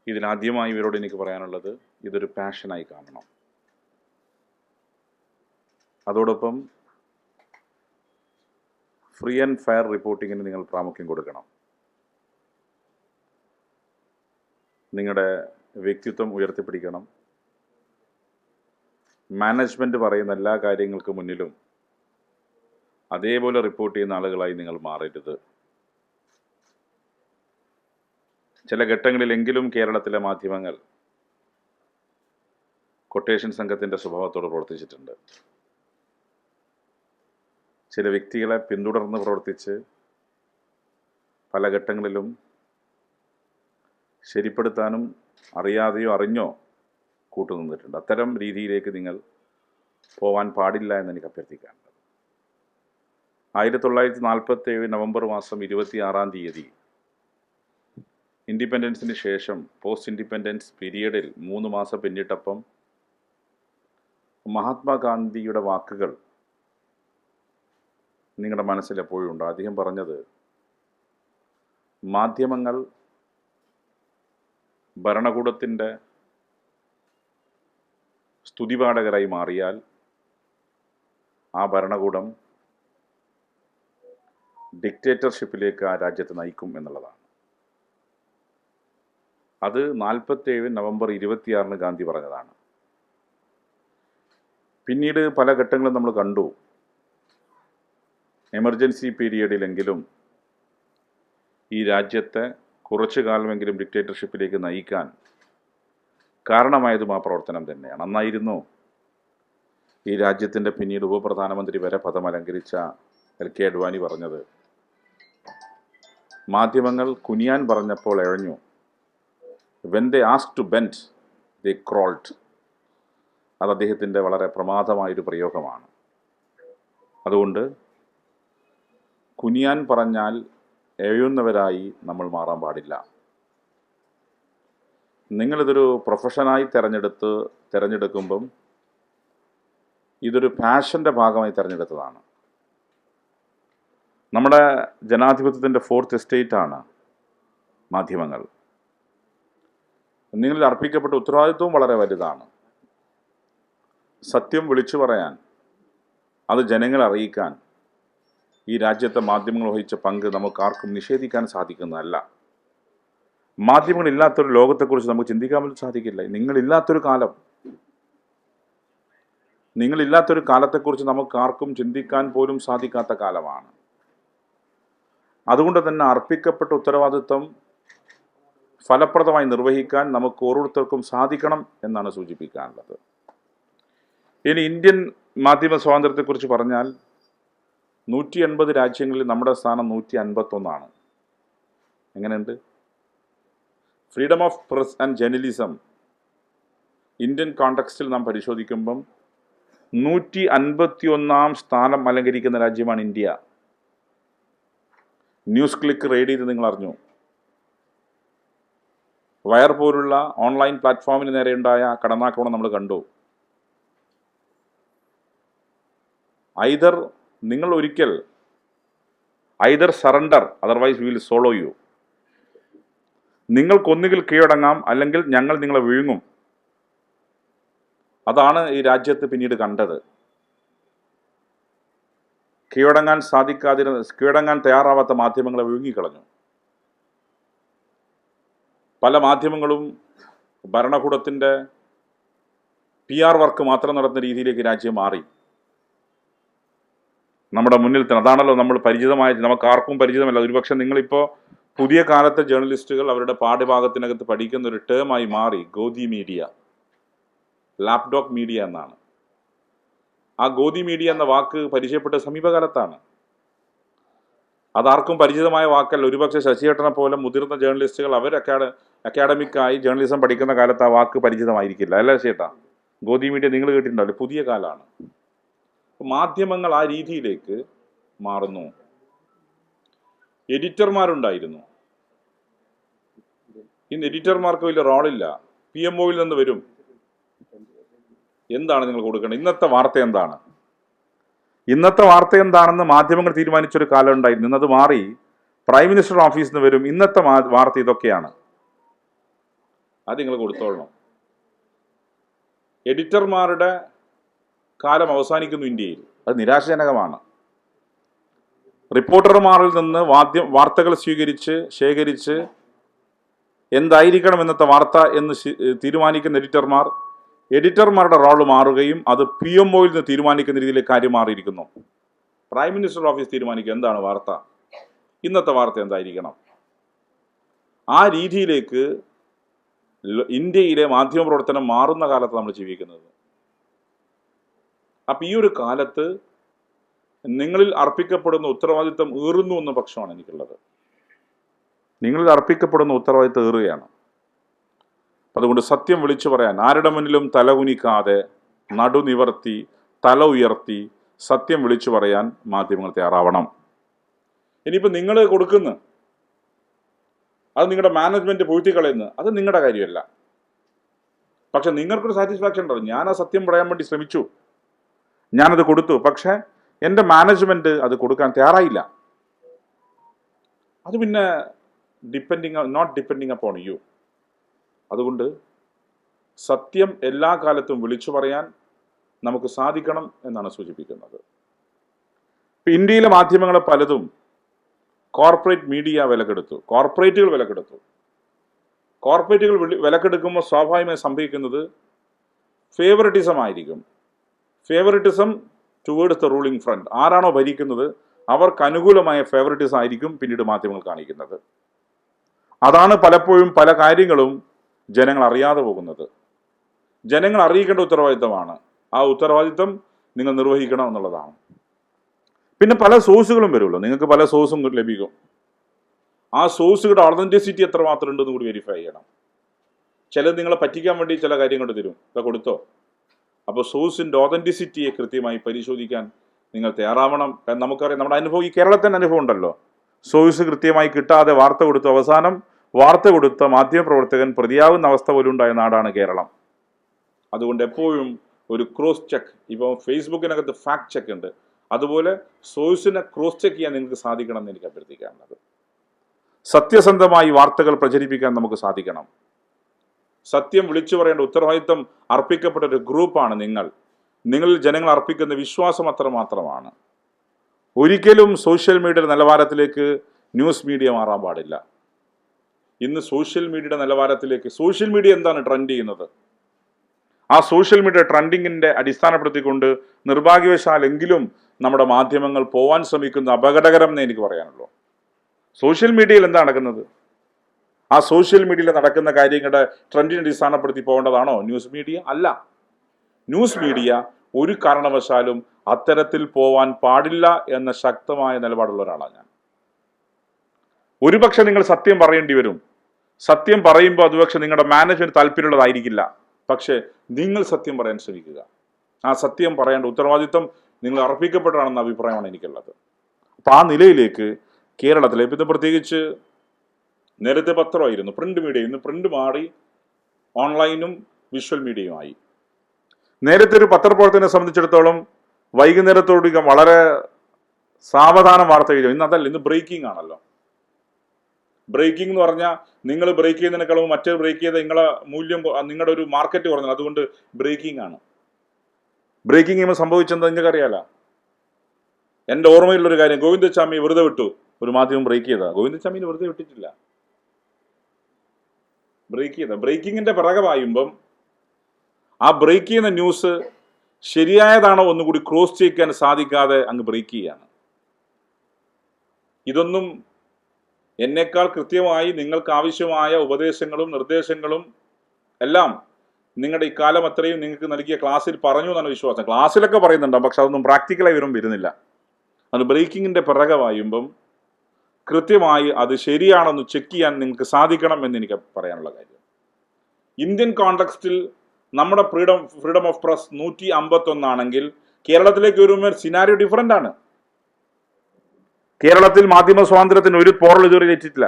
ഇതിലാദ്യമായി ഇവരോട് എനിക്ക് പറയാനുള്ളത്, ഇതൊരു പാഷനായി കാണണം. അതോടൊപ്പം ഫ്രീ ആൻഡ് ഫെയർ റിപ്പോർട്ടിങ്ങിന് നിങ്ങൾ പ്രാമുഖ്യം കൊടുക്കണം. നിങ്ങളുടെ വ്യക്തിത്വം ഉയർത്തിപ്പിടിക്കണം. മാനേജ്മെൻറ്റ് പറയുന്ന എല്ലാ കാര്യങ്ങൾക്ക് മുന്നിലും അതേപോലെ റിപ്പോർട്ട് ചെയ്യുന്ന ആളുകളായി നിങ്ങൾ മാറരുത്. ചില ഘട്ടങ്ങളിലെങ്കിലും കേരളത്തിലെ മാധ്യമങ്ങൾ കൊട്ടേഷൻ സംഘത്തിൻ്റെ സ്വഭാവത്തോട് പ്രവർത്തിച്ചിട്ടുണ്ട്. ചില വ്യക്തികളെ പിന്തുടർന്ന് പ്രവർത്തിച്ച് പല ഘട്ടങ്ങളിലും ശരിപ്പെടുത്താനും അറിയാതെയോ അറിഞ്ഞോ കൂട്ടുനിന്നിട്ടുണ്ട്. അത്തരം രീതിയിലേക്ക് നിങ്ങൾ പോവാൻ പാടില്ല എന്ന് എനിക്ക് അഭ്യർത്ഥിക്കാനുള്ളത്. 1947 നവംബർ മാസം 26 ഇൻഡിപെൻഡൻസിന് ശേഷം പോസ്റ്റ് ഇൻഡിപെൻഡൻസ് പീരീഡിൽ 3 മാസം പിന്നിട്ടപ്പം മഹാത്മാഗാന്ധിയുടെ വാക്കുകൾ നിങ്ങളുടെ മനസ്സിൽ എപ്പോഴും ഉണ്ട്. അദ്ദേഹം പറഞ്ഞത്, മാധ്യമങ്ങൾ ഭരണകൂടത്തിൻ്റെ സ്തുതിപാഠകരായി മാറിയാൽ ആ ഭരണകൂടം ഡിക്റ്റേറ്റർഷിപ്പിലേക്ക് ആ രാജ്യത്തെ നയിക്കും എന്നുള്ളതാണ്. അത് 47 നവംബർ 26 ഗാന്ധി പറഞ്ഞതാണ്. പിന്നീട് പല ഘട്ടങ്ങളും നമ്മൾ കണ്ടു. എമർജൻസി പീരിയഡിലെങ്കിലും ഈ രാജ്യത്തെ കുറച്ചു കാലമെങ്കിലും ഡിക്റ്റേറ്റർഷിപ്പിലേക്ക് നയിക്കാൻ കാരണമായതും ആ പ്രവർത്തനം തന്നെയാണ്. അന്നായിരുന്നു ഈ രാജ്യത്തിൻ്റെ പിന്നീട് ഉപപ്രധാനമന്ത്രി വരെ പദം അലങ്കരിച്ച LK അഡ്വാനി പറഞ്ഞത്, മാധ്യമങ്ങൾ കുനിയാൻ പറഞ്ഞപ്പോൾ എഴഞ്ഞു. When they asked to bend, they crawled. അത് അദ്ദേഹത്തിൻ്റെ വളരെ പ്രമാദമായൊരു പ്രയോഗമാണ്. അതുകൊണ്ട് കുനിയാൻ പറഞ്ഞാൽ എഴുന്നവരായി നമ്മൾ മാറാൻ പാടില്ല. നിങ്ങളിതൊരു പ്രൊഫഷനായി തിരഞ്ഞെടുക്കുമ്പം ഇതൊരു പാഷൻ്റെ ഭാഗമായി തിരഞ്ഞെടുത്തതാണ്. നമ്മുടെ ജനാധിപത്യത്തിൻ്റെ 4th എസ്റ്റേറ്റാണ് മാധ്യമങ്ങൾ. നിങ്ങളിൽ അർപ്പിക്കപ്പെട്ട ഉത്തരവാദിത്വവും വളരെ വലുതാണ്. സത്യം വിളിച്ചു പറയാൻ, അത് ജനങ്ങളെ അറിയിക്കാൻ ഈ രാജ്യത്തെ മാധ്യമങ്ങൾ വഹിച്ച പങ്ക് നമുക്കാർക്കും നിഷേധിക്കാൻ സാധിക്കുന്നതല്ല. മാധ്യമങ്ങളില്ലാത്തൊരു ലോകത്തെക്കുറിച്ച് നമുക്ക് ചിന്തിക്കാൻ പോലും സാധിക്കില്ല. നിങ്ങളില്ലാത്തൊരു കാലത്തെക്കുറിച്ച് നമുക്കാർക്കും ചിന്തിക്കാൻ പോലും സാധിക്കാത്ത കാലമാണ്. അതുകൊണ്ട് തന്നെ അർപ്പിക്കപ്പെട്ട ഉത്തരവാദിത്വം ഫലപ്രദമായി നിർവഹിക്കാൻ നമുക്ക് ഓരോരുത്തർക്കും സാധിക്കണം എന്നാണ് സൂചിപ്പിക്കാനുള്ളത്. ഇനി ഇന്ത്യൻ മാധ്യമ സ്വാതന്ത്ര്യത്തെക്കുറിച്ച് പറഞ്ഞാൽ 180 രാജ്യങ്ങളിൽ നമ്മുടെ സ്ഥാനം 151. എങ്ങനെയുണ്ട്? Freedom of press and journalism Indian കോണ്ടെക്സ്റ്റിൽ നാം പരിശോധിക്കുമ്പം 151 സ്ഥാനം അലങ്കരിക്കുന്ന രാജ്യമാണ് ഇന്ത്യ. ന്യൂസ് ക്ലിക്ക് റെയ്ഡ് ചെയ്ത് നിങ്ങൾ അറിഞ്ഞു. വയർ പോലുള്ള ഓൺലൈൻ പ്ലാറ്റ്ഫോമിന് നേരെയുണ്ടായ കടന്നാക്രമണം നമ്മൾ കണ്ടു. നിങ്ങൾ ഒരിക്കൽ either surrender otherwise we will solo you. നിങ്ങൾക്കൊന്നുകിൽ കീഴടങ്ങാം, അല്ലെങ്കിൽ ഞങ്ങൾ നിങ്ങളെ വിഴുങ്ങും. അതാണ് ഈ രാജ്യത്ത് പിന്നീട് കണ്ടത്. കീഴടങ്ങാൻ തയ്യാറാവാത്ത മാധ്യമങ്ങളെ വിഴുങ്ങിക്കളഞ്ഞു. പല മാധ്യമങ്ങളും ഭരണകൂടത്തിൻ്റെ PR വർക്ക് മാത്രം നടത്തുന്ന രീതിയിലേക്ക് രാജ്യം മാറി. നമ്മുടെ മുന്നിൽ തന്നെ അതാണല്ലോ നമ്മൾ നമുക്ക് ആർക്കും പരിചിതമല്ല. ഒരുപക്ഷെ നിങ്ങളിപ്പോൾ പുതിയ കാലത്തെ ജേർണലിസ്റ്റുകൾ അവരുടെ പാഠ്യഭാഗത്തിനകത്ത് പഠിക്കുന്ന ഒരു ടേമായി മാറി ഗോദി മീഡിയ, ലാപ്ഡോഗ് മീഡിയ എന്നാണ്. ആ ഗോദി മീഡിയ എന്ന വാക്ക് പരിചയപ്പെട്ട സമീപകാലത്താണ്. അതാർക്കും പരിചിതമായ വാക്കല്ല. ഒരുപക്ഷെ ശശിയേട്ടനെ പോലെ മുതിർന്ന ജേർണലിസ്റ്റുകൾ അവർ അക്കാഡമിക്കായി ജേർണലിസം പഠിക്കുന്ന കാലത്ത് ആ വാക്ക് പരിചിതമായിരിക്കില്ല. അല്ലേ ശേട്ടാ? ഗോദി മീഡിയ നിങ്ങൾ കേട്ടിട്ടുണ്ടാവില്ല, പുതിയ കാലമാണ്. മാധ്യമങ്ങൾ ആ രീതിയിലേക്ക് മാറുന്നു. എഡിറ്റർമാരുണ്ടായിരുന്നു. ഇന്ന് എഡിറ്റർമാർക്ക് വലിയ റോളില്ല. PMOയിൽ നിന്ന് വരും. എന്താണ് നിങ്ങൾ കൊടുക്കേണ്ടത്? ഇന്നത്തെ വാർത്ത എന്താണെന്ന് മാധ്യമങ്ങൾ തീരുമാനിച്ചൊരു കാലം ഉണ്ടായിരുന്നു. ഇന്നത് മാറി പ്രൈം മിനിസ്റ്റർ ഓഫീസിൽ നിന്ന് വരും. ഇന്നത്തെ വാർത്ത ഇതൊക്കെയാണ്. അത് നിങ്ങൾ കൊടുത്തോളണം. എഡിറ്റർമാരുടെ കാലം അവസാനിക്കുന്നു ഇന്ത്യയിൽ. അത് നിരാശാജനകമാണ്. റിപ്പോർട്ടർമാരിൽ നിന്ന് വാർത്തകൾ ശേഖരിച്ച് എന്തായിരിക്കണം ഇന്നത്തെ വാർത്ത എന്ന് തീരുമാനിക്കുന്ന എഡിറ്റർമാരുടെ റോള് മാറുകയും അത് PMOയിൽ നിന്ന് തീരുമാനിക്കുന്ന രീതിയിലേക്ക് കാര്യം മാറിയിരിക്കുന്നു. പ്രൈം മിനിസ്റ്റർ ഓഫീസ് തീരുമാനിക്കുക എന്താണ് വാർത്ത, ഇന്നത്തെ വാർത്ത എന്തായിരിക്കണം. ആ രീതിയിലേക്ക് ഇന്ത്യയിലെ മാധ്യമപ്രവർത്തനം മാറുന്ന കാലത്ത് നമ്മൾ ജീവിക്കുന്നത്. അപ്പം ഈ ഒരു കാലത്ത് നിങ്ങളിൽ അർപ്പിക്കപ്പെടുന്ന ഉത്തരവാദിത്തം ഏറുന്നു എന്ന പക്ഷമാണ് എനിക്കുള്ളത്. നിങ്ങളിൽ അർപ്പിക്കപ്പെടുന്ന ഉത്തരവാദിത്തം ഏറുകയാണ്. അതുകൊണ്ട് സത്യം വിളിച്ചു പറയാൻ ആരുടെ മുന്നിലും തലകുനിക്കാതെ നടുനിവർത്തി തല ഉയർത്തി സത്യം വിളിച്ചു പറയാൻ മാധ്യമങ്ങൾ തയ്യാറാവണം. ഇനിയിപ്പോൾ നിങ്ങൾ കൊടുക്കുന്നു, അത് നിങ്ങളുടെ മാനേജ്മെന്റ് പൂഴ്ത്തിക്കളയുന്നു, അത് നിങ്ങളുടെ കാര്യമല്ല. പക്ഷെ നിങ്ങൾക്കൊരു സാറ്റിസ്ഫാക്ഷൻ ഉണ്ടാവും, ഞാൻ ആ സത്യം പറയാൻ വേണ്ടി ശ്രമിച്ചു, ഞാനത് കൊടുത്തു, പക്ഷെ എൻ്റെ മാനേജ്മെന്റ് അത് കൊടുക്കാൻ തയ്യാറായില്ല. അത് പിന്നെ നോട്ട് ഡിപ്പെൻഡിങ് അപ്പോൺ യു. അതുകൊണ്ട് സത്യം എല്ലാ കാലത്തും വിളിച്ചു പറയാൻ നമുക്ക് സാധിക്കണം എന്നാണ് സൂചിപ്പിക്കുന്നത്. ഇന്ത്യയിലെ മാധ്യമങ്ങളെ പലതും കോർപ്പറേറ്റ് മീഡിയ വിലക്കെടുത്തു, കോർപ്പറേറ്റുകൾ വിലക്കെടുക്കുമ്പോൾ സ്വാഭാവികമായി സംഭവിക്കുന്നത് ഫേവറിറ്റിസം ആയിരിക്കും. Favouritism towards the ruling front. ആരാണോ ഭരിക്കുന്നത് അവർക്ക് അനുകൂലമായ ഫേവറിറ്റിസം ആയിരിക്കും പിന്നീട് മാധ്യമങ്ങൾ കാണിക്കുന്നത്. അതാണ് പലപ്പോഴും പല കാര്യങ്ങളും ജനങ്ങൾ അറിയാതെ പോകുന്നത്. ജനങ്ങൾ അറിയിക്കേണ്ട ഉത്തരവാദിത്തമാണ്. ആ ഉത്തരവാദിത്തം നിങ്ങൾ നിർവഹിക്കണം എന്നുള്ളതാണ്. പിന്നെ പല സോഴ്സുകളും വരുമല്ലോ, നിങ്ങൾക്ക് പല സോഴ്സും ലഭിക്കും. ആ സോഴ്സുകളുടെ ഒതന്റിസിറ്റി എത്രമാത്രം ഉണ്ടെന്ന് കൂടി വെരിഫൈ ചെയ്യണം. ചിലത് നിങ്ങളെ പറ്റിക്കാൻ വേണ്ടി ചില കാര്യങ്ങൾ തരും, ഇതൊക്കെ കൊടുത്തോ. അപ്പോൾ സോഴ്സിൻ്റെ ഒതന്റിസിറ്റിയെ കൃത്യമായി പരിശോധിക്കാൻ നിങ്ങൾ തയ്യാറാവണം. കാരണം നമുക്കറിയാം, നമ്മുടെ അനുഭവം, ഈ കേരളത്തിൻ്റെ അനുഭവം ഉണ്ടല്ലോ. സോഴ്സ് കൃത്യമായി കിട്ടാതെ വാർത്ത കൊടുത്തു, അവസാനം വാർത്ത കൊടുത്ത മാധ്യമപ്രവർത്തകൻ പ്രതിയാവുന്ന അവസ്ഥ പോലും ഉണ്ടായ നാടാണ് കേരളം. അതുകൊണ്ട് എപ്പോഴും ഒരു ക്രോസ് ചെക്ക്, ഇപ്പോൾ ഫേസ്ബുക്കിനകത്ത് ഫാക്ട് ചെക്ക് ഉണ്ട്, അതുപോലെ സോഴ്സിനെ ക്രോസ് ചെക്ക് ചെയ്യാൻ നിങ്ങൾക്ക് സാധിക്കണം എന്ന് എനിക്ക് അഭ്യർത്ഥിക്കാനുള്ളത്. സത്യസന്ധമായി വാർത്തകൾ പ്രചരിപ്പിക്കാൻ നമുക്ക് സാധിക്കണം. സത്യം വിളിച്ചു പറയേണ്ട ഉത്തരവാദിത്തം അർപ്പിക്കപ്പെട്ട ഒരു ഗ്രൂപ്പാണ് നിങ്ങളിൽ ജനങ്ങൾ അർപ്പിക്കുന്ന വിശ്വാസം അത്രമാത്രമാണ്. ഒരിക്കലും സോഷ്യൽ മീഡിയയുടെ നിലവാരത്തിലേക്ക് ന്യൂസ് മീഡിയ മാറാൻ പാടില്ല. ഇന്ന് സോഷ്യൽ മീഡിയയുടെ നിലവാരത്തിലേക്ക്, സോഷ്യൽ മീഡിയ എന്താണ് ട്രെൻഡ് ചെയ്യുന്നത്, ആ സോഷ്യൽ മീഡിയ ട്രെൻഡിങ്ങിന്റെ അടിസ്ഥാനപ്പെടുത്തിക്കൊണ്ട് നിർഭാഗ്യവശാലെങ്കിലും നമ്മുടെ മാധ്യമങ്ങൾ പോവാൻ ശ്രമിക്കുന്ന അപകടകരം എന്നേ എനിക്ക് പറയാനുള്ളൂ. സോഷ്യൽ മീഡിയയിൽ എന്താ നടക്കുന്നത്? ആ സോഷ്യൽ മീഡിയയിൽ നടക്കുന്ന കാര്യങ്ങളുടെ ട്രെൻഡിനെ അടിസ്ഥാനപ്പെടുത്തി പോകേണ്ടതാണോ ന്യൂസ് മീഡിയ? അല്ല. ന്യൂസ് മീഡിയ ഒരു കാരണവശാലും അത്തരത്തിൽ പോവാൻ പാടില്ല എന്ന ശക്തമായ നിലപാടുള്ള ഒരാളാണ് ഞാൻ. ഒരുപക്ഷെ നിങ്ങൾ സത്യം പറയേണ്ടി വരും. സത്യം പറയുമ്പോൾ അതുപക്ഷെ നിങ്ങളുടെ മാനേജ്മെന്റ് താല്പര്യമുള്ളതായിരിക്കില്ല. പക്ഷെ നിങ്ങൾ സത്യം പറയാൻ ശ്രമിക്കുക. ആ സത്യം പറയേണ്ട ഉത്തരവാദിത്വം നിങ്ങൾ അർപ്പിക്കപ്പെട്ടതാണെന്ന അഭിപ്രായമാണ് എനിക്കുള്ളത്. അപ്പം ആ നിലയിലേക്ക് കേരളത്തിലെ, ഇപ്പം പ്രത്യേകിച്ച് നേരത്തെ പത്രമായിരുന്നു, പ്രിന്റ് മീഡിയ, ഇന്ന് പ്രിന്റ് മാറി ഓൺലൈനും വിഷ്വൽ മീഡിയയുമായി. നേരത്തെ ഒരു പത്രപ്രവർത്തകനെ സംബന്ധിച്ചിടത്തോളം വൈകുന്നേരത്തോടെ വളരെ സാവധാനം വാർത്ത എഴുതും. ഇന്ന് അതല്ല, ഇന്ന് ബ്രേക്കിംഗ് ആണല്ലോ. ബ്രേക്കിംഗ് എന്ന് പറഞ്ഞാൽ നിങ്ങൾ ബ്രേക്ക് ചെയ്യുന്നതിനേക്കാളും മറ്റേ ബ്രേക്ക് ചെയ്ത നിങ്ങളെ മൂല്യം, നിങ്ങളുടെ ഒരു മാർക്കറ്റ് കുറഞ്ഞത്, അതുകൊണ്ട് ബ്രേക്കിംഗ് ആണ്. ബ്രേക്കിംഗ് ചെയ്യുമ്പോൾ സംഭവിച്ചെന്ന് നിങ്ങൾക്ക് അറിയാലോ. എൻ്റെ ഓർമ്മയിലുള്ളൊരു കാര്യം, ഗോവിന്ദച്ചാമിയെ വെറുതെ വിട്ടു, ഒരു മാധ്യമം ബ്രേക്ക് ചെയ്താ. ഗോവിന്ദച്ചാമിനെ വെറുതെ വിട്ടിട്ടില്ല, ബ്രേക്ക് ചെയ്ത. ബ്രേക്കിങ്ങിന്റെ പിറകെ വായുമ്പം ആ ബ്രേക്ക് ചെയ്യുന്ന ന്യൂസ് ശരിയായതാണോ ഒന്നുകൂടി ക്രോസ് ചെയ്യാൻ സാധിക്കാതെ അങ്ങ് ബ്രേക്ക് ചെയ്യാണ്. ഇതൊന്നും എന്നേക്കാൾ കൃത്യമായി നിങ്ങൾക്ക് ആവശ്യമായ ഉപദേശങ്ങളും നിർദ്ദേശങ്ങളും എല്ലാം നിങ്ങളുടെ ഇക്കാലം അത്രയും നിങ്ങൾക്ക് നൽകിയ ക്ലാസ്സിൽ പറഞ്ഞു എന്നാണ് വിശ്വാസം. ക്ലാസ്സിലൊക്കെ പറയുന്നുണ്ടാവും, പക്ഷെ അതൊന്നും പ്രാക്ടിക്കലായി വരുന്നില്ല. അത് ബ്രേക്കിങ്ങിന്റെ പിറകെ വായുമ്പം കൃത്യമായി അത് ശരിയാണെന്ന് ചെക്ക് ചെയ്യാൻ നിങ്ങൾക്ക് സാധിക്കണം എന്ന് എനിക്ക് പറയാനുള്ള കാര്യം. ഇന്ത്യൻ കോണ്ടെക്സ്റ്റിൽ നമ്മുടെ ഫ്രീഡം ഓഫ് പ്രസ് 151 ആണെങ്കിൽ കേരളത്തിലേക്ക് വരുമ്പോൾ സിനാരിയോ ഡിഫറൻ്റ് ആണ്. കേരളത്തിൽ മാധ്യമ സ്വാതന്ത്ര്യത്തിന് ഒരു പോറൽ ഇതുവരെ ഏറ്റിട്ടില്ല.